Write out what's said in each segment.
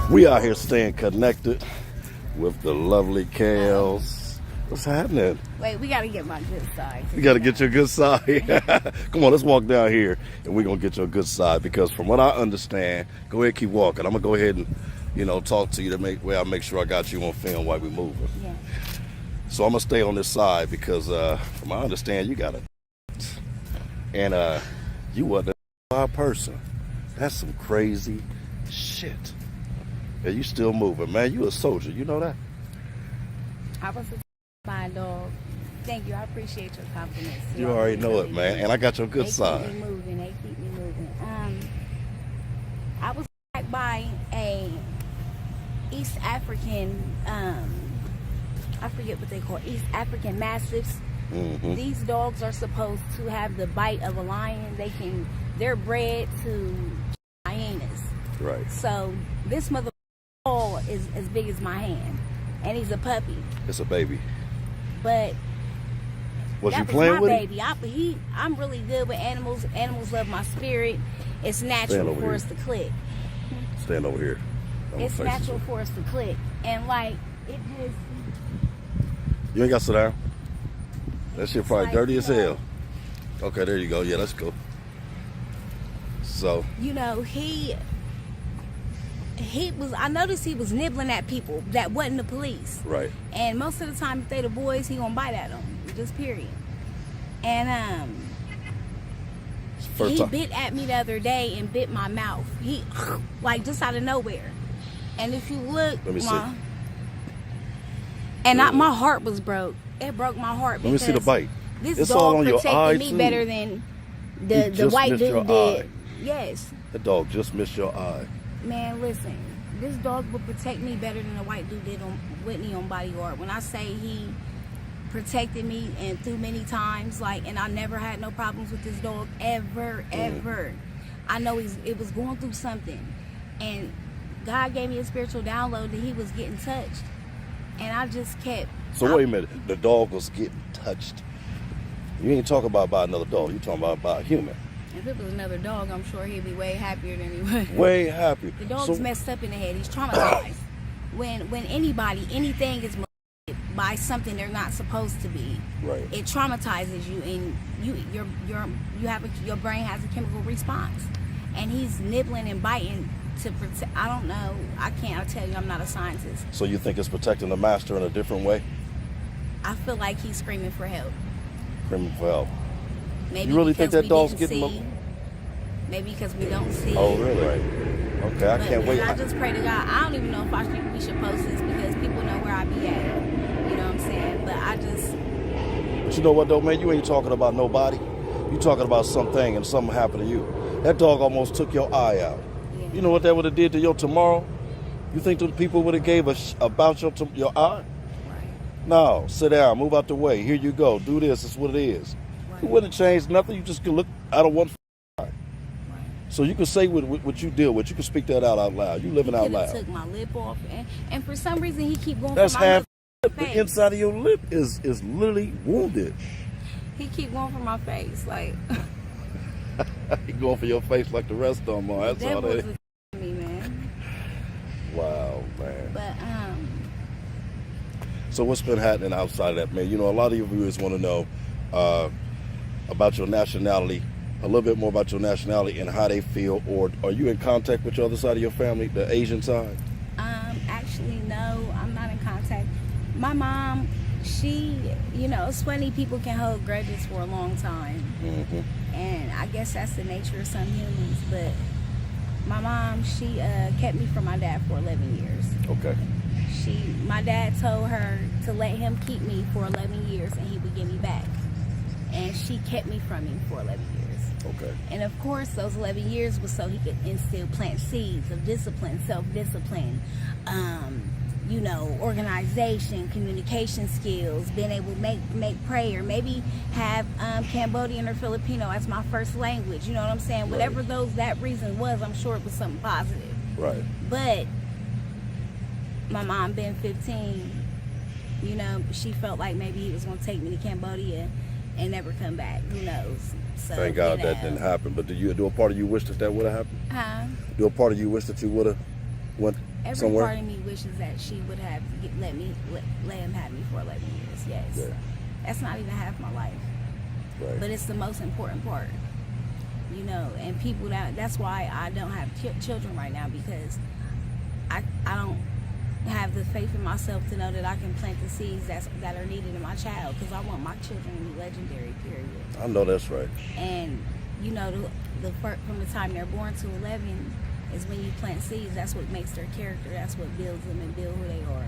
We out here staying connected with the lovely Kelz. What's happening? Wait, we gotta get my good side. You gotta get your good side. Come on, let's walk down here and we're gonna get your good side, because from what I understand, go ahead, keep walking. I'm gonna go ahead and, talk to you to make sure I got you on film while we're moving. Yeah. So I'm gonna stay on this side because from what I understand, you got it. And you wasn't a person. That's some crazy shit. And you still moving, man. You a soldier, you know that? I was a fine dog. Thank you. I appreciate your compliments. You already know it, man. And I got your good side. They keep me moving. I was attacked by a East African, I forget what they call East African Mastiffs. Mm-hmm. These dogs are supposed to have the bite of a lion. They're bred to hyenas. Right. So this mother is as big as my hand, and he's a puppy. It's a baby. But was you that playing was my with baby. I'm really good with animals. Animals love my spirit. It's natural for us to click. Stand over here. It's natural for us to click, and like it just. You ain't got to sit down. That shit probably like, dirty as hell. Okay, there you go. Yeah, let's go. So. I noticed he was nibbling at people that wasn't the police. Right. And most of the time, if they the boys, he gonna bite at them. Just period. And he bit at me the other day and bit my mouth. He like just out of nowhere. And if you look, let me see. And my heart was broke. It broke my heart. Let me see the bite. This it's dog all on protected your eye me too. better than the white dude did. Eye. Yes. The dog just missed your eye. Man, listen. This dog will protect me better than the white dude did on Whitney on Bodyguard. When I say he protected me and through many times, and I never had no problems with this dog ever. I know it was going through something, and God gave me a spiritual download that he was getting touched, and I just kept. So wait a minute, the dog was getting touched. You ain't talking about by another dog. You talking about by a human. If it was another dog, I'm sure he'd be way happier than he was. Way happier. The dog's messed up in the head. He's traumatized. When anything is molested by something they're not supposed to be, right, it traumatizes you, and your brain has a chemical response. And he's nibbling and biting to protect. I don't know. I tell you, I'm not a scientist. So you think it's protecting the master in a different way? I feel like he's screaming for help. Screaming for help. Maybe you really think that dog's getting? Maybe because we don't see. Oh, really? Right. Okay, I can't wait. I just pray to God. I don't even know if we should post this because people know where I be at. You know what I'm saying? But I just. But you know what though, man? You ain't talking about nobody. You talking about something, and something happened to you. That dog almost took your eye out. Yeah. You know what that would have did to your tomorrow? You think the people would have gave about your eye? Right. No, sit down, move out the way. Here you go. Do this. It's what it is. Right. It wouldn't have changed nothing. You just could look out of one. So you can say what you deal with. You can speak that out loud. You living out loud. He took my lip off, and for some reason he keep going. That's for my half. The inside of your lip is literally wounded. He keep going for my face, like. He going for your face like the rest of them are. That's all that is. Me, man. Wow, man. But So what's been happening outside of that, man? A lot of your viewers want to know about your nationality. A little bit more about your nationality and how they feel, or are you in contact with your other side of your family, the Asian side? Actually, no, I'm not in contact. My mom, she, it's funny, people can hold grudges for a long time. Mm-hmm. And I guess that's the nature of some humans, but my mom, she kept me from my dad for 11 years. Okay. My dad told her to let him keep me for 11 years and he would get me back. And she kept me from him for 11 years. Okay. And of course, those 11 years was so he could plant seeds of discipline, self-discipline, organization, communication skills, being able to make prayer, maybe have Cambodian or Filipino as my first language. You know what I'm saying? Right. Whatever that reason was, I'm sure it was something positive. Right. But my mom being 15, she felt like maybe he was going to take me to Cambodia and never come back. Who knows? So, thank God that didn't happen. But do a part of you wish that would have happened? Huh? Do a part of you wish that you would have went Every somewhere? part of me wishes that she would have let him have me for 11 years. Yes. Yeah. That's not even half my life. Right. But it's the most important part. You know, and people that's why I don't have children right now, because I don't have the faith in myself to know that I can plant the seeds that are needed in my child, because I want my children to be legendary, period. I know that's right. And you know, from the time they're born to 11 is when you plant seeds. That's what makes their character. That's what builds them and build who they are.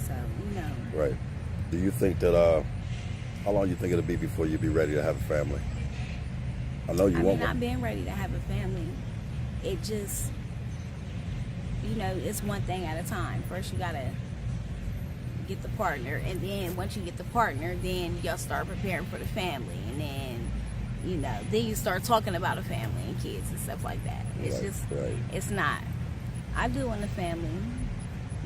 So, you know. Right. Do you think that, how long you think it'll be before you be ready to have a family? I know you won't. Not being ready to have a family, it just, you know, it's one thing at a time. First you gotta get the partner, and then once you get the partner, then you'll start preparing for the family, and then, you know, then you start talking about a family and kids and stuff like that. It's it's not. I do want a family,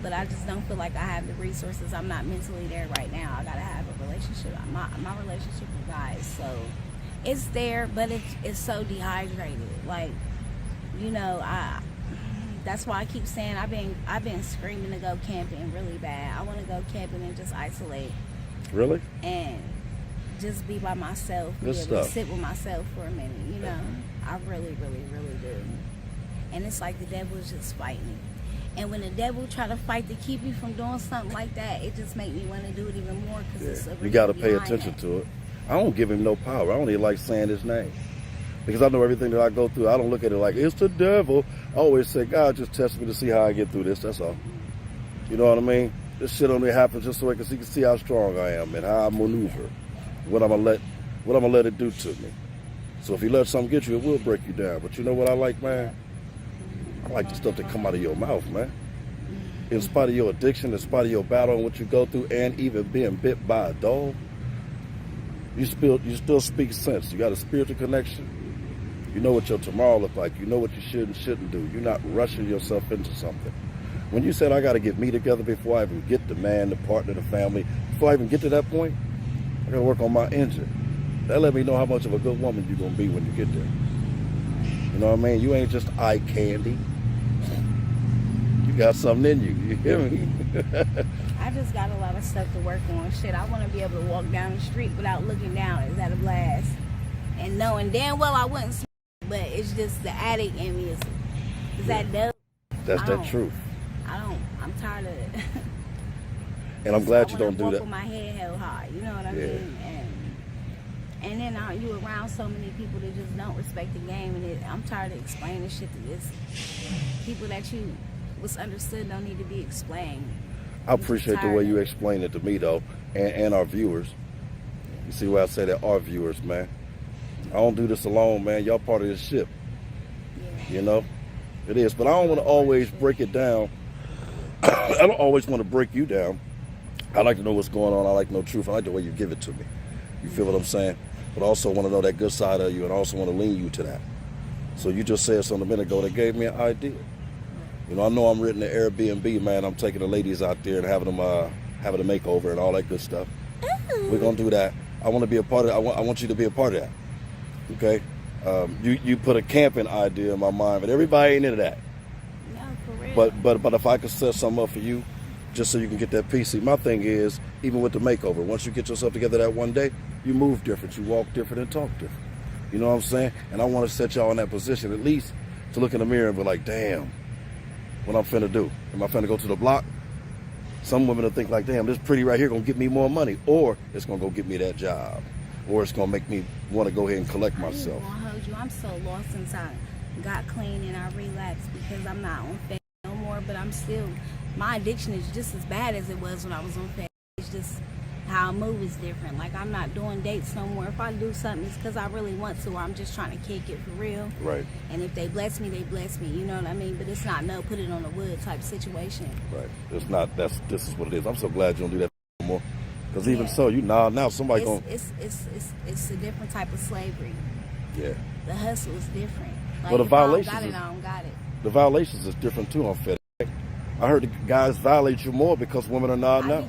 but I just don't feel like I have the resources. I'm not mentally there right now. I gotta have a relationship. My relationship with guys, so it's there, but it's so dehydrated. Like, you know, that's why I keep saying I've been screaming to go camping really bad. I want to go camping and just isolate. Really? And just be by myself. Good stuff. Sit with myself for a minute. You know, I really, really, really do. And it's like the devil is just fighting me. And when the devil try to fight to keep me from doing something like that, it just make me want to do it even more, because you got to pay attention to it. I don't give him no power. I don't even like saying his name, because I know everything that I go through. I don't look at it like it's the devil. I always say, God just test me to see how I get through this. That's all. You know what I mean? This shit only happens just so he can see how strong I am and how I maneuver. What I'm gonna let it do to me. So if he lets something get you, it will break you down. But you know what I like, man? I like the stuff that come out of your mouth, man. In spite of your addiction, in spite of your battle and what you go through, and even being bit by a dog, you still speak sense. You got a spiritual connection. You know what your tomorrow look like. You know what you should and shouldn't do. You're not rushing yourself into something. When you said, I got to get me together before I even get the man, the partner, the family, before I even get to that point, I got to work on my engine. That let me know how much of a good woman you're going to be when you get there. You know what I mean? You ain't just eye candy. You got something in you. You hear me? I just got a lot of stuff to work on. Shit, I want to be able to walk down the street without looking down. Is that a blast? And knowing damn well I wouldn't smoke, but it's just the addict in me. Is that dope? That's that truth. I'm tired of it. And I'm glad you don't do walk that. With my head held high, you know what I mean? And then you around so many people that just don't respect the game, and I'm tired of explaining shit to this. People that you was understood don't need to be explained. I appreciate the way you explain it to me, though, and our viewers. You see why I say that, our viewers, man. I don't do this alone, man. Y'all part of this ship. Yeah. You know? It is. But I don't want to always break it down. I don't always want to break you down. I like to know what's going on. I like to know truth. I like the way you give it to me. You feel what I'm saying? But I also want to know that good side of you, and I also want to lean you to that. So you just said something a minute ago that gave me an idea. You know, I know I'm written to Airbnb, man. I'm taking the ladies out there and having a makeover and all that good stuff. We're gonna do that. I want to be a part of. I want you to be a part of that. Okay. You put a camping idea in my mind, but everybody ain't into that. No, for real. But if I could set something up for you, just so you can get that PC. My thing is, even with the makeover, once you get yourself together that one day, you move different, you walk different, and talk different. You know what I'm saying? And I want to set y'all in that position, at least to look in the mirror and be like, damn, what I'm finna do? Am I finna go to the block? Some women will think like, damn, this pretty right here gonna get me more money, or it's gonna go get me that job, or it's gonna make me want to go ahead and collect myself. I'm so lost since I got clean and I relapsed, because I'm not on fentanyl no more, but I'm still, my addiction is just as bad as it was when I was on fentanyl. It's just how I move is different. Like, I'm not doing dates no more. If I do something, it's because I really want to, or I'm just trying to kick it for real. Right. And if they bless me, they bless me. You know what I mean? But it's not no put it on the wood type situation. Right. It's not. This is what it is. I'm so glad you don't do that no more. Because even so, now somebody gonna. It's a different type of slavery. Yeah. The hustle is different. Like, Well, the violations. I don't got it. The violations is different too on FedEx. I heard the guys violate you more because women are nodding out.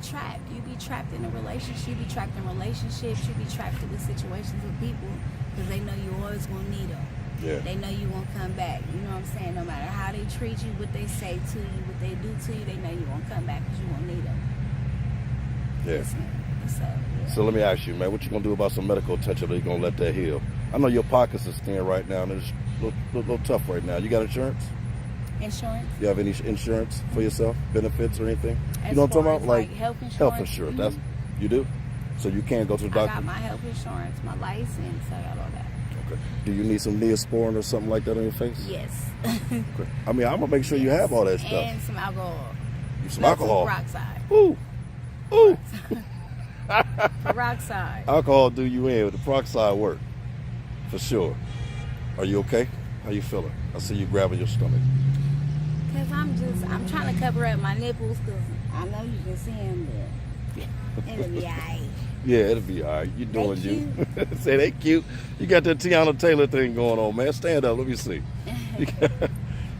You be trapped in a relationship. You be trapped in relationships. You be trapped in the situations with people because they know you always gonna need them. Yeah. They know you won't come back. You know what I'm saying? No matter how they treat you, what they say to you, what they do to you, they know you won't come back because you won't need them. Yeah. Yes, man. So, yeah. So let me ask you, man, what you gonna do about some medical attention that you gonna let that heal? I know your pockets is thin right now and it's a little tough right now. You got insurance? Insurance? You have any insurance for yourself? Benefits or anything? As You know what I'm talking about? like health insurance? Health insurance. That's you do? So you can't go to the I doctor? got my health insurance, my license, I got all that. Okay. Do you need some Neosporin or something like that on your face? Yes. Okay. I mean, I'm gonna make sure you have all that stuff. And some alcohol. Some alcohol. Peroxide. Ooh. Ooh. Peroxide. Alcohol do you in with the peroxide work. For sure. Are you okay? How you feeling? I see you grabbing your stomach. Because I'm trying to cover up my nipples because I know you can see them, but it'll be all right. Yeah, it'll be all right. You doing They you. Say they cute. You got that Tiana Taylor thing going on, man. Stand up. Let me see.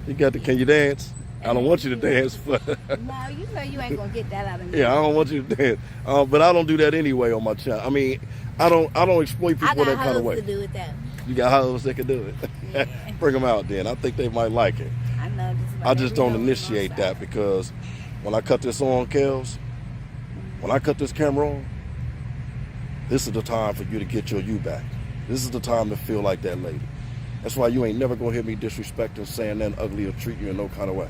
You got the, can you dance? I don't want you to dance. But No, you know you ain't going to get that out of me. yeah, I don't want you to dance. But I don't do that anyway on my channel. I mean, I don't exploit people that kind of way. I got to do with that. You got hoes that can do it. Yeah. Bring them out then. I think they might like it. I know. I just don't initiate that because when I cut this on, Kelz, when I cut this camera on, this is the time for you to get your you back. This is the time to feel like that lady. That's why you ain't never gonna hear me disrespecting, saying nothing ugly or treating you in no kind of way.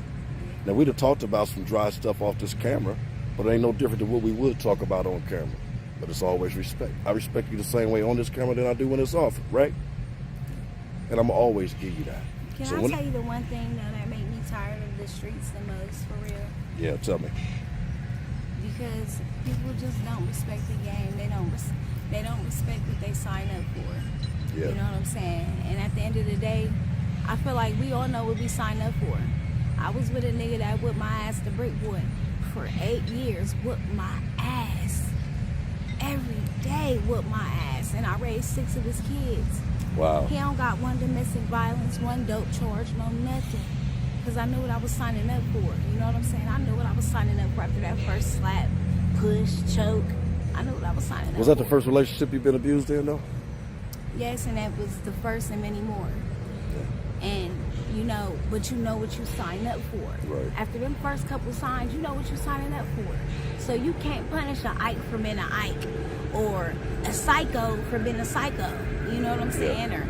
Now we'd have talked about some dry stuff off this camera, but it ain't no different than what we would talk about on camera. But it's always respect. I respect you the same way on this camera than I do when it's off, right? And I'm always give you that. Can So I when- tell you the one thing that made me tired of the streets the most, for real? Yeah, tell me. Because people just don't respect the game. They don't respect what they sign up for. Yeah. You know what I'm saying? And at the end of the day, I feel like we all know what we signed up for. I was with a nigga that whipped my ass, the brick boy, for 8 years. Whipped my ass. Every day whipped my ass. And I raised 6 of his kids. Wow. He don't got one domestic violence, one dope charge, no nothing. Because I knew what I was signing up for. You know what I'm saying? I knew what I was signing up for after that first slap, push, choke. I knew what I was signing up for. Was that the first relationship you've been abused in, though? Yes, and that was the first and many more. And, you know, but you know what you signed up for. Right. After them first couple signs, you know what you're signing up for. So you can't punish an Ike for being an Ike or a psycho for being a psycho. You know what I'm saying? Or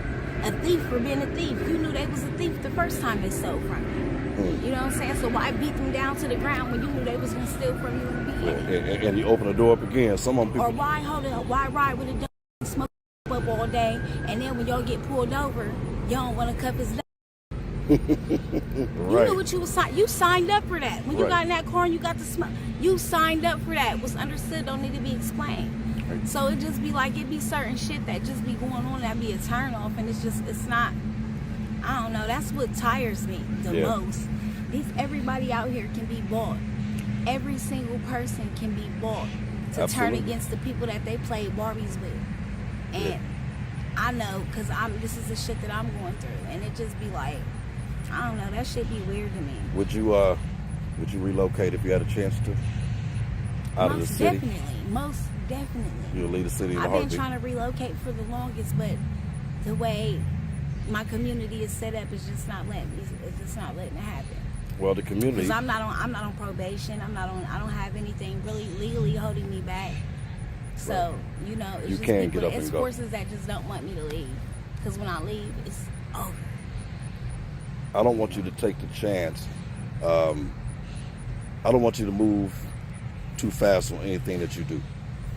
a thief for being a thief. You knew they was a thief the first time they stole from you. You know what I'm saying? So why beat them down to the ground when you knew they was going to steal from you in the beginning? And you open the door up again. Some of them people... Or why ride with a dog and smoke up all day, and then when y'all get pulled over, y'all don't want to cuff his dog. Right. You knew what you was you signed up for that. When you Right. got in that car and you got the smoke, you signed up for that. What's understood don't need to be explained. Right. So it just be like, it be certain shit that just be going on that be a turn off, and it's not, I don't know, that's what tires me the Yeah. most. Everybody out here can be bought. Every single person can be bought to turn Absolutely. against the people that they play Barbies with. And Yeah. I know, because this is the shit that I'm going through, and it just be like, I don't know, that shit be weird to me. Would you relocate if you had a chance to? Out of the city? Most definitely. You'll leave the city in a I've been heartbeat. trying to relocate for the longest, but the way my community is set up is just not letting it happen. Well, the community... Because I'm not on probation. I don't have anything really legally holding me back. So, Right. you know, it's You just can people, get up it's and go. forces that just don't want me to leave. Because when I leave, it's over. I don't want you to take the chance. I don't want you to move too fast on anything that you do.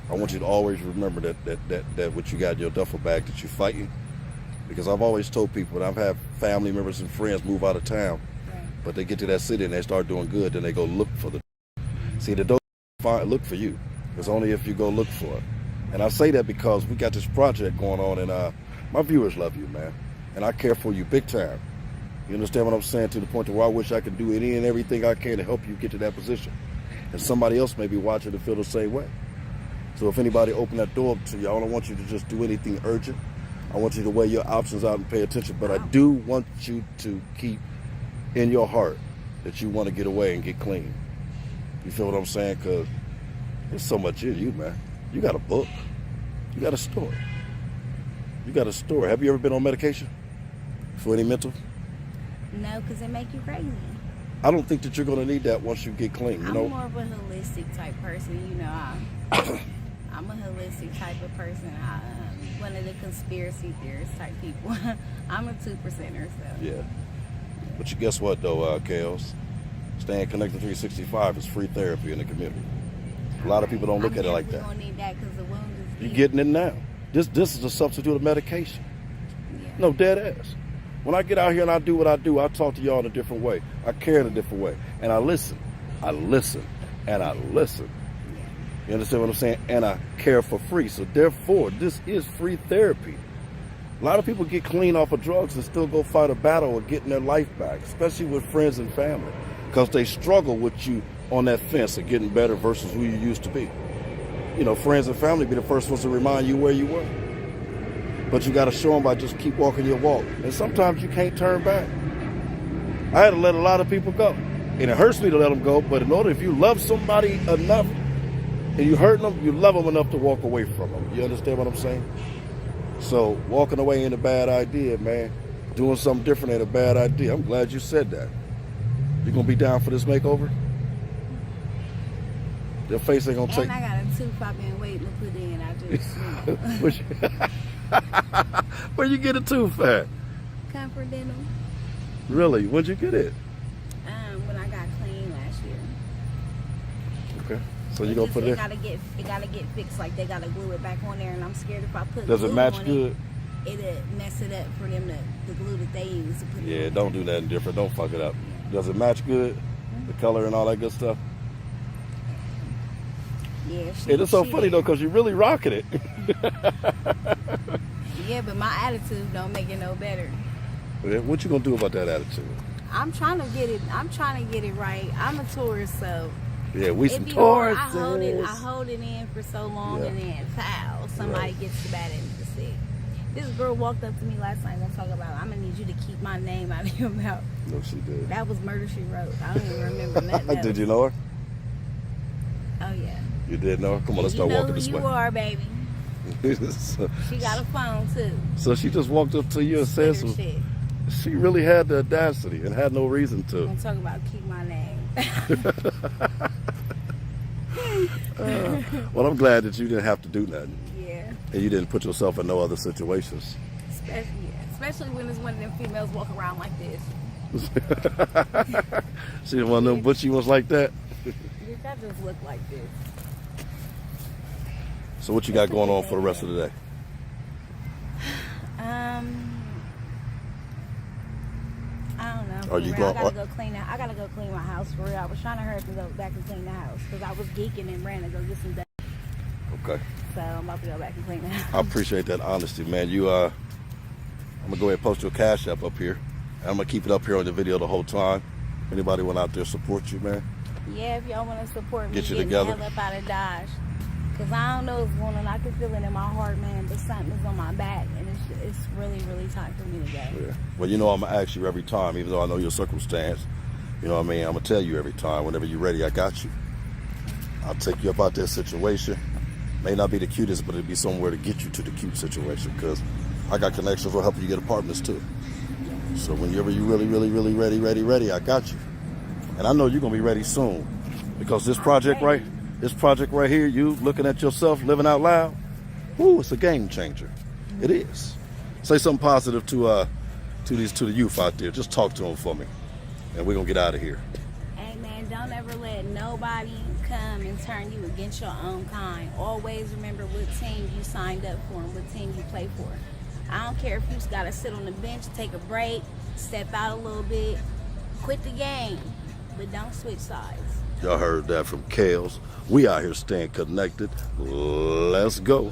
I want you to always remember that what you got in your duffel bag that you're fighting. Because I've always told people, and I've had family members and friends move out of town, Right. but they get to that city and they start doing good, then they go look for the... See, the dope look for you. It's only if you go look for it. And I say that because we got this project going on, and my viewers love you, man. And I care for you big time. You understand what I'm saying? To the point to where I wish I could do any and everything I can to help you get to that position. And somebody else may be watching and feel the same way. So if anybody open that door up to you, I don't want you to just do anything urgent. I want you to weigh your options out and pay attention. But I do want you to keep in your heart that you want to get away and get clean. You feel what I'm saying? Because there's so much in you, man. You got a book. You got a story. You got a story. Have you ever been on medication? for any mental? No, because it make you crazy. I don't think that you're going to need that once you get clean, you know? I'm more of a holistic type person, you know. I'm a holistic type of person. One of the conspiracy theorist type people. I'm a 2%er, so. Yeah. But you guess what, though, Kelz? Staying connected 365 is free therapy in the community. A lot of people don't look at it like that. You're going to need that because the wound is deep. You're getting it now. This is a substitute of medication. Yeah. No, dead ass. When I get out here and I do what I do, I talk to y'all in a different way. I care in a different way. And I listen. I listen. And I listen. You understand what I'm saying? And I care for free. So therefore, this is free therapy. A lot of people get clean off of drugs and still go fight a battle of getting their life back, especially with friends and family, because they struggle with you on that fence of getting better versus who you used to be. You know, friends and family be the first ones to remind you where you were. But you got to show them by just keep walking your walk. And sometimes you can't turn back. I had to let a lot of people go. And it hurts me to let them go, but in order, if you love somebody enough and you hurt them, you love them enough to walk away from them. You understand what I'm saying? So walking away ain't a bad idea, man. Doing something different ain't a bad idea. I'm glad you said that. You gonna be down for this makeover? Your face ain't gonna take. And I got a tooth I've been waiting to put in. I just, you know. Where you get a tooth at? Comfort Dental. Really? When'd you get it? When I got clean last year. Okay. So you gonna put it? It gotta get fixed. Like they gotta glue it back on there, and I'm scared if I put. Does it glue match on good? It'll mess it up for them the glue that they use to put it. Yeah, on. don't do nothing different. Don't fuck it up. Does it match good? The color and all that good stuff. Yeah. It is so funny though, cause you're really rocking it. Yeah, but my attitude don't make it no better. What you gonna do about that attitude? I'm trying to get it right. I'm a tourist, so yeah, we some tourists. tourists. I hold it in for so long, Yeah. and then foul. Somebody gets the bad end of the stick. This girl walked up to me last night and talk about, I'm gonna need you to keep my name out of your mouth. No, she did. That was Murder She Wrote. I don't even remember nothing else. Did you know her? Oh yeah. You did know her? Come on, let's start walking this way. You know who you are, baby. She got a phone too. So she just walked up to you and said some. Shit. She really had the audacity and had no reason to. And talk about keep my name. Well, I'm glad that you didn't have to do nothing. Yeah. And you didn't put yourself in no other situations. Especially when there's one of them females walk around like this. She didn't want them butchy ones like that. Bitch, I just look like this. So what you got going on for the rest of the day? I don't know. Are you going? going? I gotta go clean my house for real. I was trying to hurry to go back and clean the house because I was geeking and ran to go get some done. Okay. So I'm about to go back and clean the house. I appreciate that honesty, man. I'm gonna go ahead and post your cash app up here. And I'm gonna keep it up here on the video the whole time. Anybody want out there support you, man? Yeah, if y'all want to support me, Get you get together. the hell up out of Dodge. Because I don't know what's going on. I can feel it in my heart, man, but something is on my back, and it's really, really time for me to go. Yeah. Well, you know I'm gonna ask you every time, even though I know your circumstance. You know what I mean? I'm gonna tell you every time. Whenever you're ready, I got you. I'll take you up out that situation. May not be the cutest, but it'll be somewhere to get you to the cute situation. Because I got connections will help you get apartments too. So whenever you're really, really, really ready, I got you. And I know you're gonna be ready soon, because this project right here, you looking at yourself living out loud, whoo, it's a game changer. It is. Say something positive to the youth out there. Just talk to them for me, and we're gonna get out of here. Hey man, don't ever let nobody come and turn you against your own kind. Always remember what team you signed up for and what team you play for. I don't care if you gotta sit on the bench, take a break, step out a little bit, quit the game, but don't switch sides. Y'all heard that from Kelz. We out here staying connected. Let's go.